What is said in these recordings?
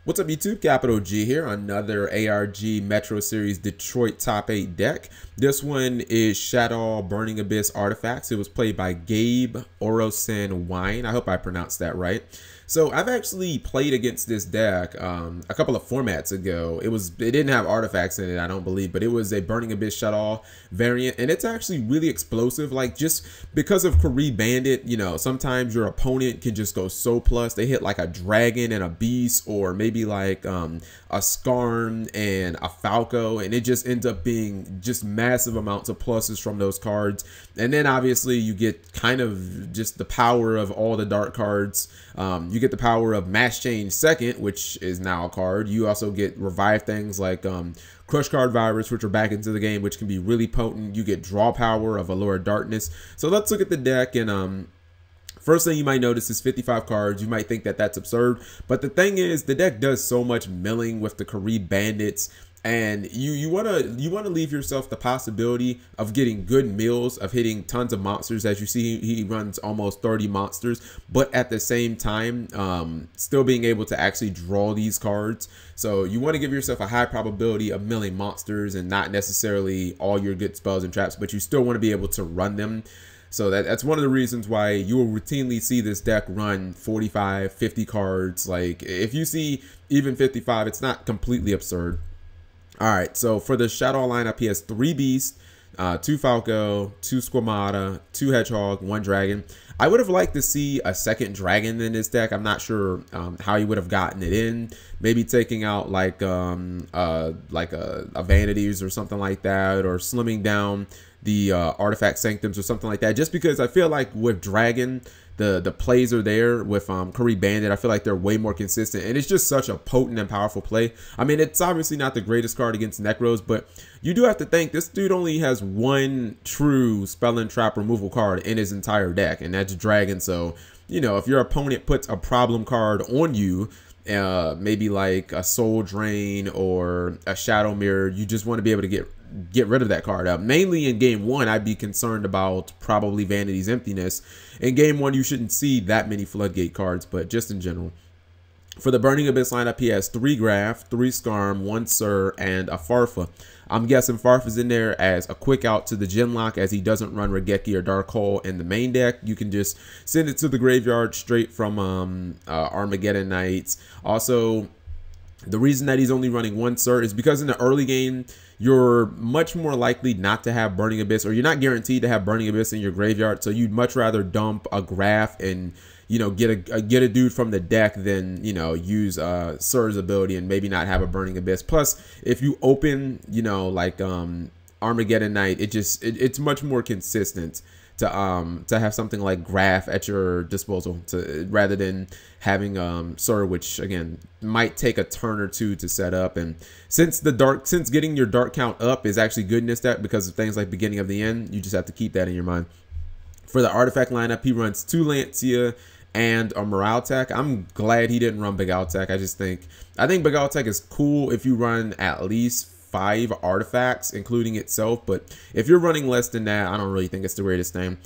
What's up YouTube, Capital G here, another ARG Metro Series Detroit Top 8 deck. This one is Shaddoll Burning Abyss Artifacts. It was played by Gabe, Weine. I hope I pronounced that right. So I've actually played against this deck a couple of formats ago. It didn't have artifacts in it, I don't believe, but it was a Burning Abyss Shaddoll variant, and it's actually really explosive. Like, just because of Career Bandit, you know, sometimes your opponent can just go so plus. They hit like a dragon and a beast, or maybe like a Skarn and a Falco, and it just ends up being just massive amounts of pluses from those cards. And then obviously you get kind of just the power of all the dark cards. You get the power of Mass Change Second, which is now a card. You also get revive things like Crush Card Virus, which are back into the game, which can be really potent. You get draw power of Allure Darkness. So let's look at the deck, and first thing you might notice is 55 cards. You might think that that's absurd, but the thing is, the deck does so much milling with the Career Bandits, and you wanna leave yourself the possibility of getting good mills, of hitting tons of monsters. As you see, he runs almost 30 monsters, but at the same time, still being able to actually draw these cards. So you want to give yourself a high probability of milling monsters and not necessarily all your good spells and traps, but you still want to be able to run them. So that's one of the reasons why you will routinely see this deck run 45, 50 cards. Like, if you see even 55, it's not completely absurd. All right, so for the Shaddoll lineup, he has 3 Beasts, 2 Falco, 2 Squamata, 2 Hedgehog, 1 Dragon. I would have liked to see a second Dragon in this deck. I'm not sure how he would have gotten it in. Maybe taking out like a Vanities or something like that, or slimming down the Artifact Sanctums or something like that. Just because I feel like with Dragon, the plays are there. With Career Bandit, I feel like they're way more consistent, and it's just such a potent and powerful play. I mean, it's obviously not the greatest card against Necros, but you do have to think this dude only has 1 true spell and trap removal card in his entire deck, and that's Dragon. So, you know, if your opponent puts a problem card on you, maybe like a Soul Drain or a Shadow Mirror, you just want to be able to get rid of that card. Mainly in game 1, I'd be concerned about probably Vanity's Emptiness. In game 1, you shouldn't see that many Floodgate cards, but just in general. For the Burning Abyss lineup, he has 3 Graph, 3 Skarm, 1 Sir, and a Farfa. I'm guessing Farfa's in there as a quick out to the Genlock, as he doesn't run Regeki or Dark Hole in the main deck. You can just send it to the graveyard straight from Armageddon Knights. Also, the reason that he's only running 1 Sir is because in the early game, you're much more likely not to have Burning Abyss, or you're not guaranteed to have Burning Abyss in your graveyard. So you'd much rather dump a Graph and, you know, get a dude from the deck than, you know, use Sir's ability and maybe not have a Burning Abyss. Plus, if you open, you know, like Armageddon Knight, it's much more consistent to have something like Graph at your disposal, rather than having Sir, which again might take a turn or 2 to set up. And since getting your dark count up is actually good in this deck because of things like Beginning of the End, you just have to keep that in your mind. For the artifact lineup, he runs 2 Lancia and a Morale Tech. I'm glad he didn't run Begal Tech. I think Begal Tech is cool if you run at least 5 artifacts, including itself, but if you're running less than that, I don't really think it's the greatest thing.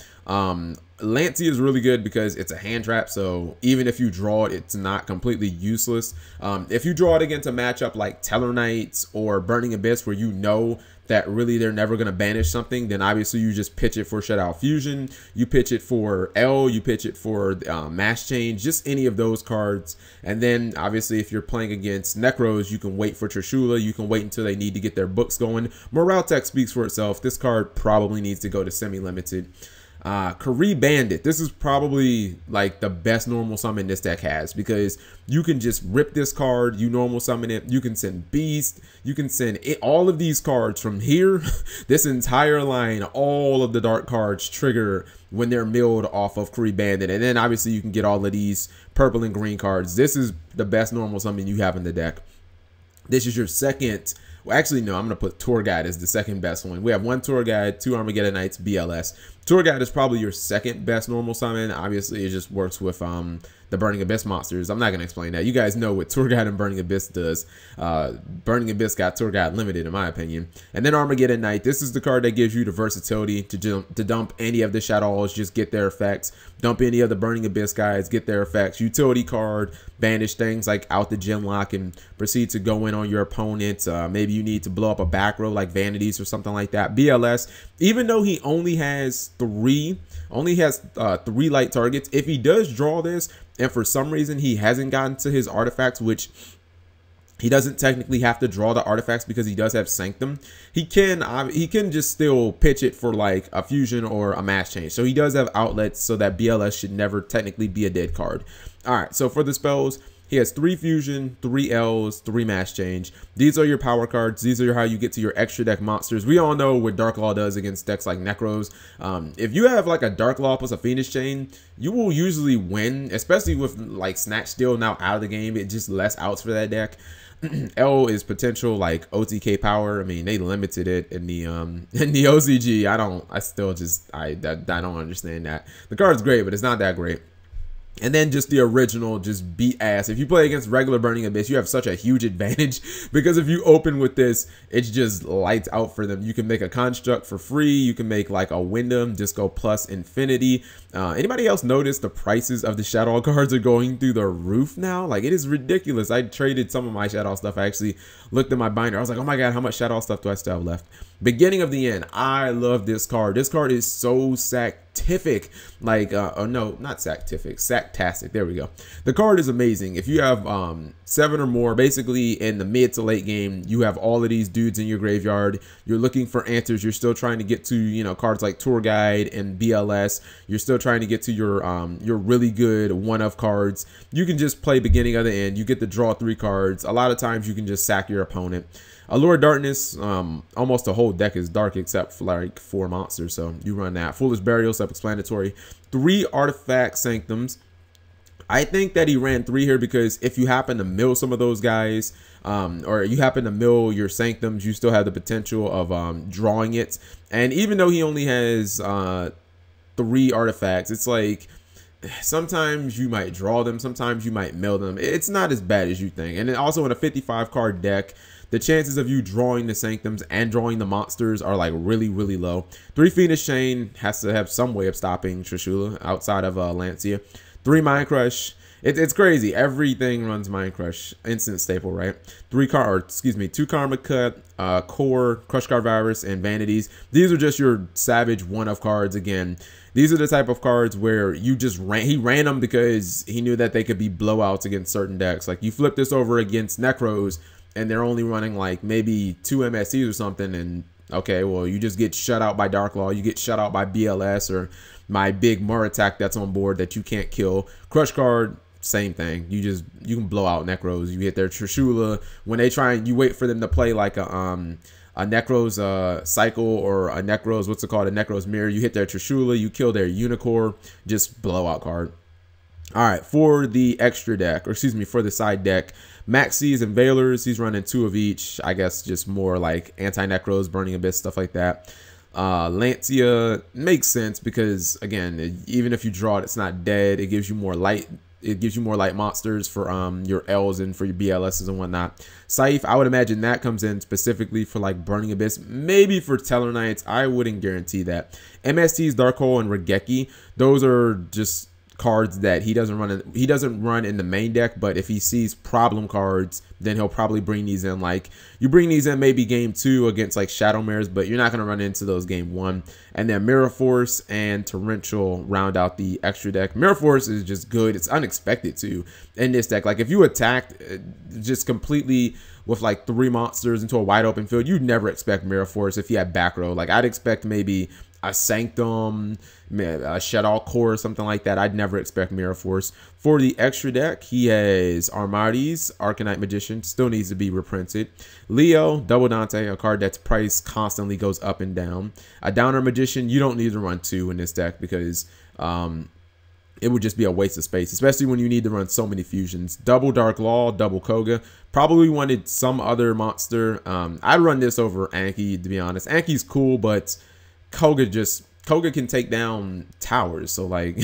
Lancia is really good because it's a hand trap, so even if you draw it, it's not completely useless. If you draw it against a matchup like Teller Knights or Burning Abyss, where you know that really they're never going to banish something, then obviously you just pitch it for Shaddoll Fusion, you pitch it for L, you pitch it for Mass Change, just any of those cards. And then obviously if you're playing against Necros, you can wait for Trishula, you can wait until they need to get their books going. Morale Tech speaks for itself. This card probably needs to go to semi-limited. Career Bandit, this is probably like the best normal summon this deck has, because you can just rip this card, you normal summon it, you can send Beast, you can send all of these cards from here. This entire line, all of the dark cards trigger when they're milled off of Career Bandit, and then obviously you can get all of these purple and green cards. This is the best normal summon you have in the deck. This is your second. Well, actually, no, I'm going to put Tour Guide as the second best one. We have 1 Tour Guide, 2 Armageddon Knights, BLS. Tour Guide is probably your second best normal summon. Obviously, it just works with the Burning Abyss monsters. I'm not going to explain that. You guys know what Tour Guide and Burning Abyss does. Burning Abyss got Tour Guide limited, in my opinion. And then Armageddon Knight. This is the card that gives you the versatility to dump any of the Shaddolls, just get their effects. Dump any of the Burning Abyss guys, get their effects. Utility card, banish things like out the gem lock and proceed to go in on your opponent. Maybe you need to blow up a back row like Vanities or something like that. BLS, even though he only has three light targets, if he does draw this and for some reason he hasn't gotten to his artifacts, which he doesn't technically have to draw the artifacts because he does have Sanctum, he can just still pitch it for like a fusion or a mass change. So he does have outlets, so that BLS should never technically be a dead card. All right, so for the spells, he has 3 fusion, 3 L's, 3 mass change. These are your power cards. These are how you get to your extra deck monsters. We all know what Dark Law does against decks like Necros. If you have like a Dark Law plus a Phoenix Chain, you will usually win, especially with like Snatch Steal now out of the game. It's just less outs for that deck. L is potential like OTK power. I mean, they limited it in the OCG. I don't understand that. The card's great, but it's not that great. And then just the original, just beat ass. If you play against regular Burning Abyss, you have such a huge advantage because if you open with this, it's just lights out for them. You can make a construct for free. You can make like a Wyndham, just go plus infinity. Anybody else notice the prices of the Shaddoll cards are going through the roof now? Like, it is ridiculous. I traded some of my Shaddoll stuff. I actually looked at my binder. I was like, oh my God, how much Shaddoll stuff do I still have left? Beginning of the End. I love this card. This card is so sactific. Like, oh no, not sactific, sactastic. There we go. The card is amazing. If you have 7 or more, basically in the mid to late game, you have all of these dudes in your graveyard. You're looking for answers. You're still trying to get to, you know, cards like Tour Guide and BLS. You're still trying to get to your really good one-of cards. You can just play Beginning of the End. You get to draw 3 cards. A lot of times you can just sack your opponent. Allure Darkness, almost the whole deck is dark except for like 4 monsters, so you run that. Foolish Burial, self-explanatory. 3 Artifact Sanctums. I think that he ran 3 here because if you happen to mill some of those guys, or you happen to mill your Sanctums, you still have the potential of drawing it. And even though he only has 3 artifacts, it's like sometimes you might draw them, sometimes you might mill them. It's not as bad as you think. And then also in a 55 card deck, the chances of you drawing the Sanctums and drawing the monsters are like really, really low. 3 Phoenix Chain has to have some way of stopping Trishula outside of Lancia. 3 Mind Crush. It's crazy. Everything runs Mind Crush. Instant staple, right? 2 Karma Cut, Core, Crush Card Virus, and Vanities. These are just your savage one-of cards again. These are the type of cards where you just he ran them because he knew that they could be blowouts against certain decks. Like, you flip this over against Necros, and they're only running like maybe 2 MSCs or something, and okay, well, you just get shut out by Dark Law, you get shut out by BLS or my big Muratak that's on board that you can't kill. Crush card, same thing. You can blow out Necros. You hit their Trishula. When they try and you wait for them to play like a Necros cycle or a Necros, what's it called? A Necros mirror. You hit their Trishula, you kill their Unicorn, just blowout card. All right, for the extra deck, or excuse me, for the side deck, Maxis and Veilers, he's running 2 of each. I guess just more like anti-Necros, Burning Abyss, stuff like that. Lancia makes sense because, again, even if you draw it, it's not dead. It gives you more light. It gives you more light monsters for your L's and for your BLSs and whatnot. Scythe, I would imagine that comes in specifically for like Burning Abyss, maybe for Teller Knights. I wouldn't guarantee that. MSTs, Dark Hole, and Regeki, those are just cards that he doesn't run in the main deck, but if he sees problem cards, then he'll probably bring these in. Like, you bring these in maybe game 2 against like Shadow Mares, but you're not going to run into those game 1. And then Mirror Force and Torrential round out the extra deck. Mirror Force is just good. It's unexpected too in this deck. Like, if you attacked just completely with like 3 monsters into a wide open field, you'd never expect Mirror Force if he had back row. Like, I'd expect maybe a Sanctum, a Shaddoll Core, or something like that. I'd never expect Mirror Force. For the extra deck, he has Armades, Arcanite Magician, still needs to be reprinted. Leo, Double Dante, a card that's price constantly goes up and down. A Downer Magician, you don't need to run 2 in this deck because it would just be a waste of space, especially when you need to run so many fusions. Double Dark Law, double Koga. Probably wanted some other monster. I'd run this over Anki, to be honest. Anki's cool, but Koga just Koga can take down towers. So like,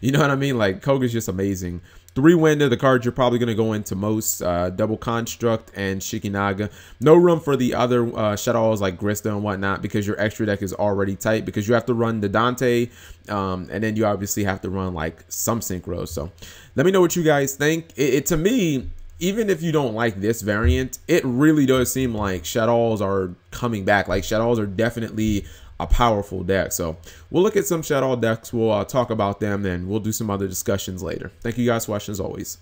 you know what I mean? Like Koga's just amazing. 3 Wind are the cards you're probably going to go into most. Double Construct and Shikinaga. No room for the other Shaddolls like Grista and whatnot because your extra deck is already tight because you have to run the Dante and then you obviously have to run like some synchros. So let me know what you guys think. To me, even if you don't like this variant, it really does seem like Shaddolls are coming back. Like Shaddolls are definitely a powerful deck. So we'll look at some Shaddoll decks. We'll talk about them and we'll do some other discussions later. Thank you guys for watching as always.